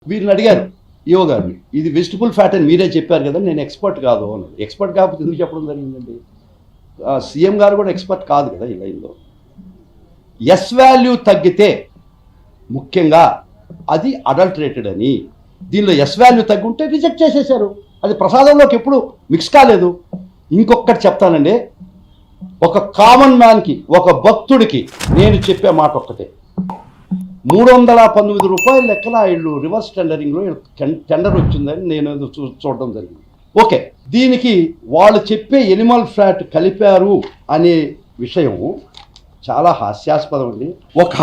వీరిని అడిగారు ఈఓ గారిని, ఇది వెజిటబుల్ ఫ్యాట్ అని మీరే చెప్పారు కదా, నేను ఎక్స్పర్ట్ కాదు అన్నాడు. ఎక్స్పర్ట్ కాకపోతే ఎందుకు చెప్పడం జరిగిందండి? సీఎం గారు కూడా ఎక్స్పర్ట్ కాదు కదా ఈ లైన్లో. ఎస్ వాల్యూ తగ్గితే ముఖ్యంగా అది అడల్టరేటెడ్ అని, దీనిలో ఎస్ వాల్యూ తగ్గుంటే రిజెక్ట్ చేసేశారు. అది ప్రసాదంలోకి ఎప్పుడు మిక్స్ కాలేదు. ఇంకొకటి చెప్తానండి, ఒక కామన్ మ్యాన్కి, ఒక భక్తుడికి నేను చెప్పే మాట ఒక్కటే, 319 రూపాయల లెక్కన వీళ్ళు రివర్స్ టెండరింగ్లో టెండర్ వచ్చిందని నేను చూడడం జరిగింది. ఓకే, దీనికి వాళ్ళు చెప్పే ఎనిమల్ ఫ్యాట్ కలిపారు అనే విషయం చాలా హాస్యాస్పదం అండి. ఒక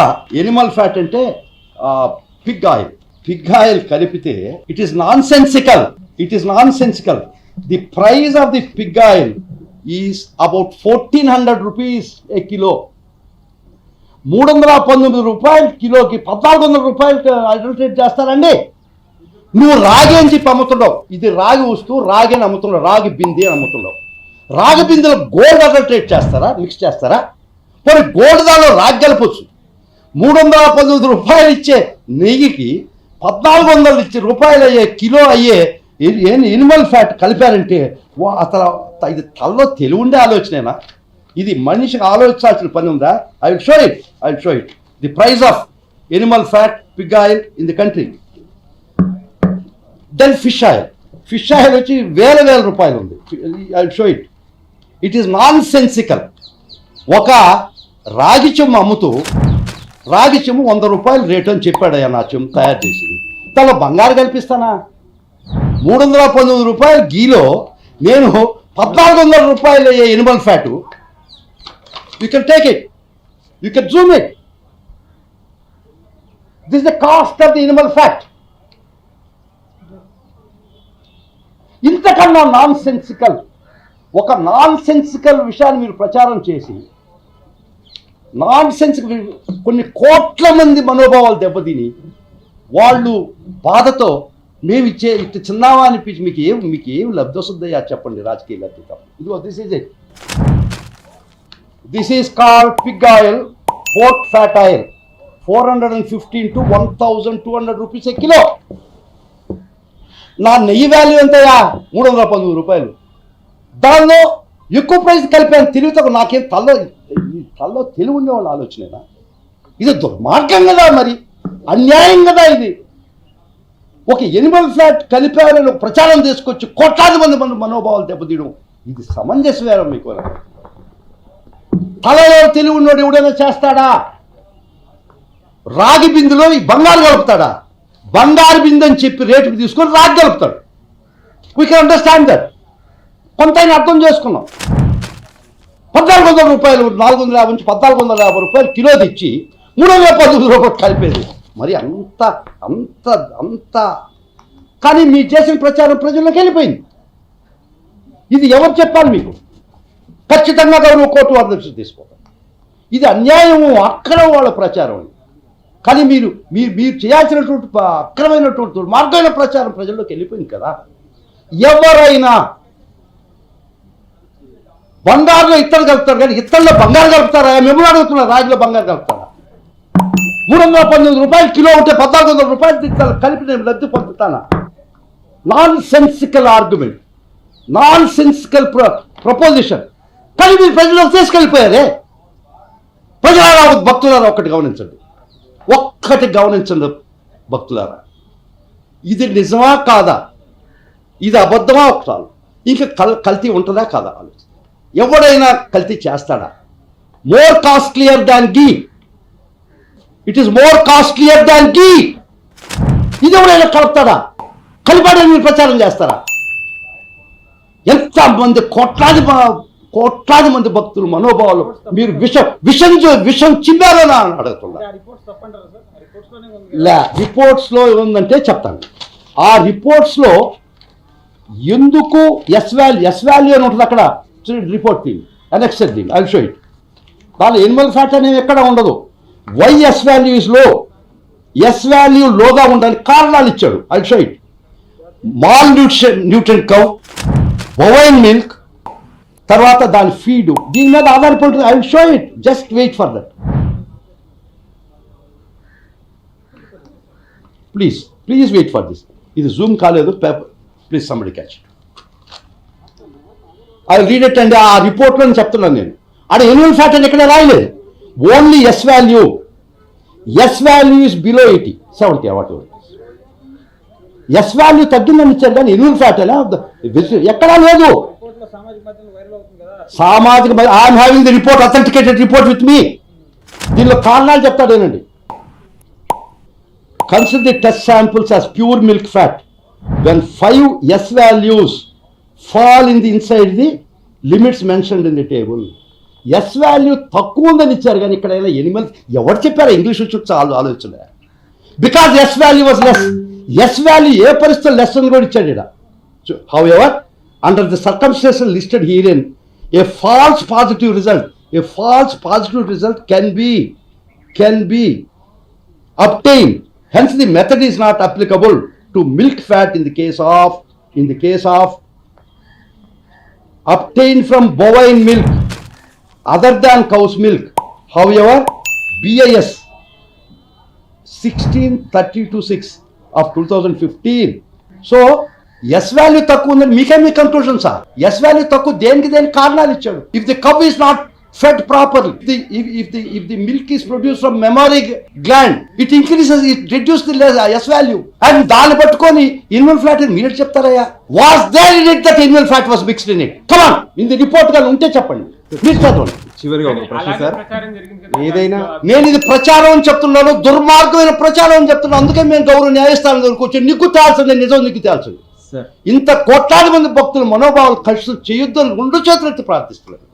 ఎనిమల్ ఫ్యాట్ అంటే పిగ్ ఆయిల్ కలిపితే it is non sensical. The price of the Pig oil is about 1400 rupees A kilo. 319 రూపాయలు కిలోకి 1400 రూపాయలకి అడల్టరేట్ చేస్తారండి. నువ్వు రాగి అని చెప్పి అమ్ముతున్నావు, ఇది రాగి వస్తువు, రాగి అని అమ్ముతున్నావు, రాగి బింది అని అమ్ముతున్నావు. రాగి బిందెలో గోల్డ్ అడల్టరేట్ చేస్తారా, మిక్స్ చేస్తారా? మరి గోల్డ్ దానిలో రాగి కలపచ్చు. 319 రూపాయలు ఇచ్చే నెయ్యికి 1400 రూపాయలు అయ్యే కిలో అయ్యే ఎనిమల్ ఫ్యాట్ కలిపారంటే అసలు ఇది తలలో తెలివి ఉండే ఆలోచనేనా? ఇది మనిషికి ఆలోచించాల్సిన పని ఉందా? I will show it the price of animal fat pig oil in the country. Then fish oil వచ్చి వేల రూపాయలు ఉంది. I will show it is nonsensical. ఒక రాగి చెమ్ము అమ్ముతూ రాగి చెమ్ము 100 రూపాయలు రేటు అని చెప్పాడయ్యా నా చెమ్ము తయారు చేసి. దానిలో బంగారు కల్పిస్తానా? 319 రూపాయల గీలో నేను 1400 రూపాయలు అయ్యే Animal fat. You can take it. You can zoom it. This is the cost of the animal fat. ఇంతకన్నా ఒక నాన్ సెన్సికల్ విషయాన్ని మీరు ప్రచారం చేసి కొన్ని కోట్ల మంది మనోభావాలు దెబ్బతిని వాళ్ళు బాధతో మేము ఇట్లా చిన్నావా అనిపించి మీకు ఏం లబ్ధి వస్తుందయ్యా చెప్పండి, రాజకీయ లబ్ధి తప్ప. ఇదిగో this is called Pig oil, pork fat oil, 415 to 1200 rupees A kilo. నా నెయ్యి వాల్యూ ఎంతయా? 319 రూపాయలు. దానిలో ఎక్కువ ప్రైస్ కలిపాను. తెలివితో నాకేం తల్లో తెలివి ఉండేవాళ్ళు ఆలోచనేనా? ఇది దుర్మార్గం కదా, మరి అన్యాయం కదా ఇది. ఒక ఎనిమల్ ఫ్యాట్ కలిపారని ప్రచారం తీసుకొచ్చి కోట్లాది మంది మనోభావాలు దెబ్బతీయడం ఇది సమంజసమేనా మీకు? తలలో తెలివి ఉన్నోడు ఎవడైనా చేస్తాడా? రాగి బిందులో ఈ బంగారు కలుపుతాడా? బంగారు బిందు అని చెప్పి రేటుకి తీసుకొని రాగి కలుపుతాడు. We can understand that. కొంత అర్థం చేసుకున్నాం. 1400 రూపాయలు, 450 నుంచి 1450 రూపాయలు కిలో తెచ్చి 319 రూపాయలు కలిపేది మరి అంత కానీ మీరు చేసిన ప్రచారం ప్రజల్లోకి వెళ్ళిపోయింది. ఇది ఎవరు చెప్పాలి మీకు? ఖచ్చితంగా గౌరవ కోర్టు వారి తీసుకోవాలి. ఇది అన్యాయము, అక్రమం వాళ్ళ ప్రచారం. కానీ మీరు చేయాల్సినటువంటి అక్రమైనటువంటి దుర్మార్గమైన ప్రచారం ప్రజల్లోకి వెళ్ళిపోయింది కదా. ఎవరైనా బంగారులో ఇత్తడి కలుపుతారు కానీ ఇత్తడిలో బంగారు కలుపుతారా? మిమ్మల్ని అడుగుతున్నారు, రాగిలో బంగారు కలుపుతారా? 319 రూపాయలు కిలో ఉంటే 1400 రూపాయలు కలిపి నేను లబ్ధి పొందుతానా? Nonsensical argument, nonsensical proposition. కానీ మీరు ప్రజలకు తీసుకెళ్ళిపోయారే. ప్రజలారా, భక్తులారా, ఒక్కటి గమనించండి భక్తులారా, ఇది నిజమా కాదా, ఇది అబద్ధమా ఒకసారి, ఇంకా కల్తీ ఉంటుందా కాదా ఆలోచన. ఎవడైనా కల్తీ చేస్తాడా? More costlier than ghee. It is more costlier than ghee. ఇది ఎవడైనా కలుపుతాడా? కలిపాడని మీరు ప్రచారం చేస్తారా? ఎంతమంది కోట్లాది మంది భక్తులు మనోభావాలు మీరు విషం చిమ్మారని అడుగుతున్నా. రిపోర్ట్స్లో ఏముందంటే చెప్తాను. ఆ రిపోర్ట్స్లో ఎందుకు ఎస్ వాల్యూ అని ఉంటుంది అక్కడ. Report thing annexed thing I will show it. దాని ఎనిమల్ ఫ్యాట్ అనేవి ఎక్కడ ఉండదు. Why S value is low, S value లోగా ఉండడానికి కారణాలు ఇచ్చాడు. I will show it. Malnutrition cow, bovine milk, తర్వాత దాని ఫీడ్, దీని మీద ఆధారపడుతుంది. I will show it, just wait for that. Please wait for this. ఇది జూమ్ కాలేదు, paper please somebody catch. I read it అండి. ఆ రిపోర్ట్లో చెప్తున్నాను నేను. ఆడ ఎన్యువల్ ఫ్యాట్ అని ఎక్కడ రాయలేదు. Only S value is below 80, 70 whatever. S value తగ్గిందని ఇచ్చారు కానీ ఎన్యువల్ ఫ్యాట్ ఎలా ఎక్కడా లేదు. సామాజిక I'm having the report, authenticated report with me. దీనిలో కారణాలు చెప్తాడేనండి. Consider the test samples as pure milk fat when 5 S values fall in the inside the limits mentioned in the table. S value తక్కువ ఉందని ఇచ్చారు కానీ ఇక్కడ animals ఎవరు చెప్పారు? ఇంగ్లీష్ వచ్చి చాలా ఆలోచన. Because S value was less. S value ఏ పరిస్థితుల్లో లెస్ అని కూడా ఇచ్చాడు ఇక్కడ. However under the circumstances listed herein a false positive result can be obtained. Hence the method is not applicable to milk fat in the case of obtained from bovine milk other than cow's milk. However, BIS 1632-6 of 2015. So S value తక్కువ ఉందని మీకేమి conclusion sir? S value తక్కువ దేనికి కారణాలు ఇచ్చాడు. If the cow is not fed properly, if the milk is produced from mammary gland, it reduces the S value. And దాన్ని పట్టుకొని ఇన్వల్ fat అని మీరు చెప్తారయ్యా? Was there in it that animal fat was mixed in it? Come on, in the report గా ఉంటే చెప్పండి. మీరు చదవండి. చివరిగా ఒక ప్రశ్న సార్, ఏదైనా నేను ఇది ప్రచారం అని చెప్తున్నాను, దుర్మార్గమైన ప్రచారం అని చెప్తున్నాను. అందుకే మేము గౌరవ న్యాయస్థానం దగ్గరకు వచ్చి నీకు తేల్చండి, నిజం నీకు తేల్చండి. ఇంత కోట్లాది మంది భక్తులు మనోభావాలు కష్టం చేయొద్దని 2 చేతులెత్తి ప్రార్థిస్తున్నాను.